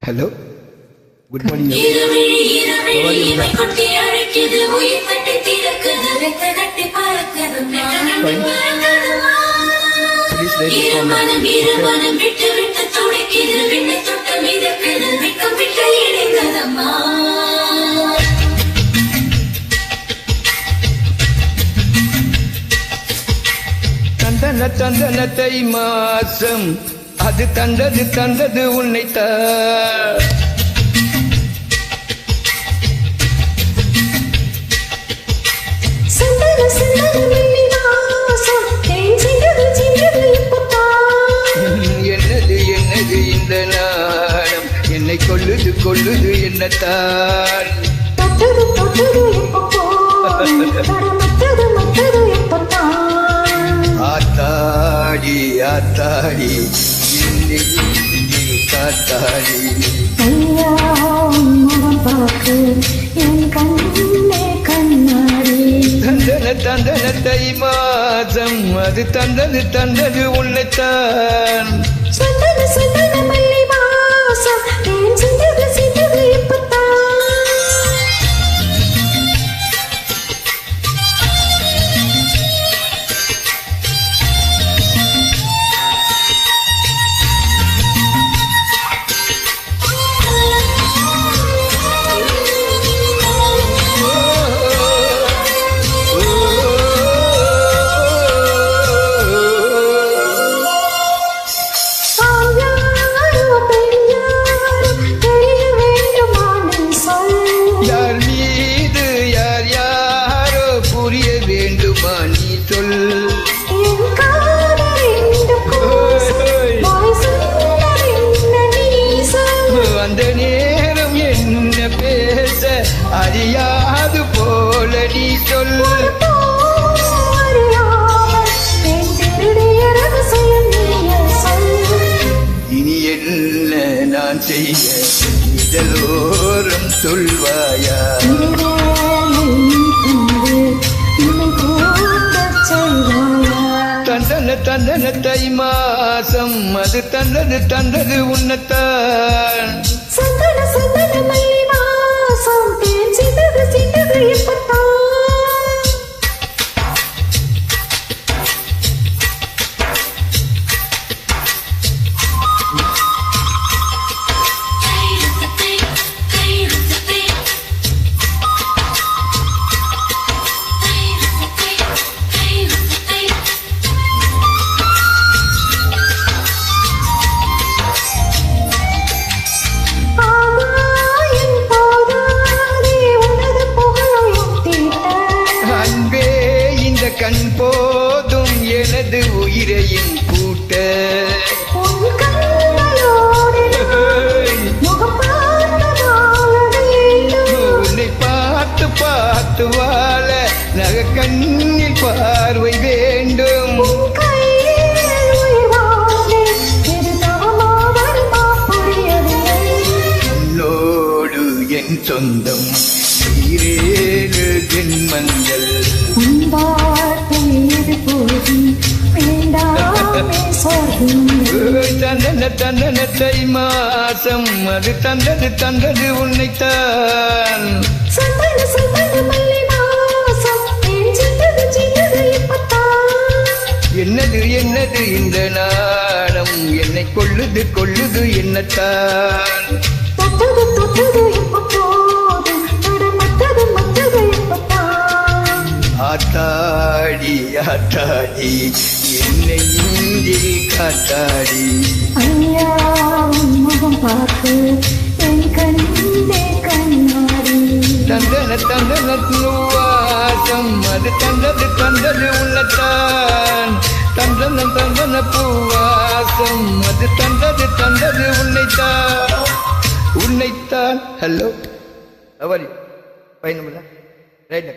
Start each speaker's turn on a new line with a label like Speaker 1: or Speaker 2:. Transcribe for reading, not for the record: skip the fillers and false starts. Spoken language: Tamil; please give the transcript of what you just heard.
Speaker 1: Hello, good morning. தந்தன தந்தன தை மாசம் அது தந்தது தந்தது உன்னைத்தான். என்னது என்னது இந்த நாடம் என்னை கொல்லுது கொல்லுது என்னத்தான். ஆத்தாடி ஆத்தாடி காத்தாடி தந்தன தந்தன தை மாதம் அது தந்தது தந்தது உன்னைத்தான். அந்த நேரம் என்ன பேச அறியாது போல நீ சொல். இனி என்ன நான் செய்ய இதழோரம் சொல்வாயா? தந்தன தந்தன தை மாசம் அது தந்தது தந்தது உன்னைத்தான். கண் போதும் எனது உயிரையும் கூட்ட உன்னை பார்த்து பார்த்து வாழ நக கண்ணில் பார்வை வேண்டும். உன்னோடு என் சொந்தம் ஈரேழு ஜென்மங்கள். தந்தன தந்தன தை மாசம் அது தந்தது தந்தது உன்னைத்தான். என்னது என்னது இந்த நாடம் என்னை கொல்லுது கொல்லுது என்னத்தான். ஆத்தாடி ஆத்தாடி என்னை இங்கே காத்தாடி. தந்தன தந்தன பூவாசம் அது தந்தது தந்தது உன்னைத்தான். தந்தன தந்தன பூவாசம் அது தந்தது தந்தது உன்னைத்தான் உன்னைத்தான். ஹலோ, அவரி பயணம் ரைட்.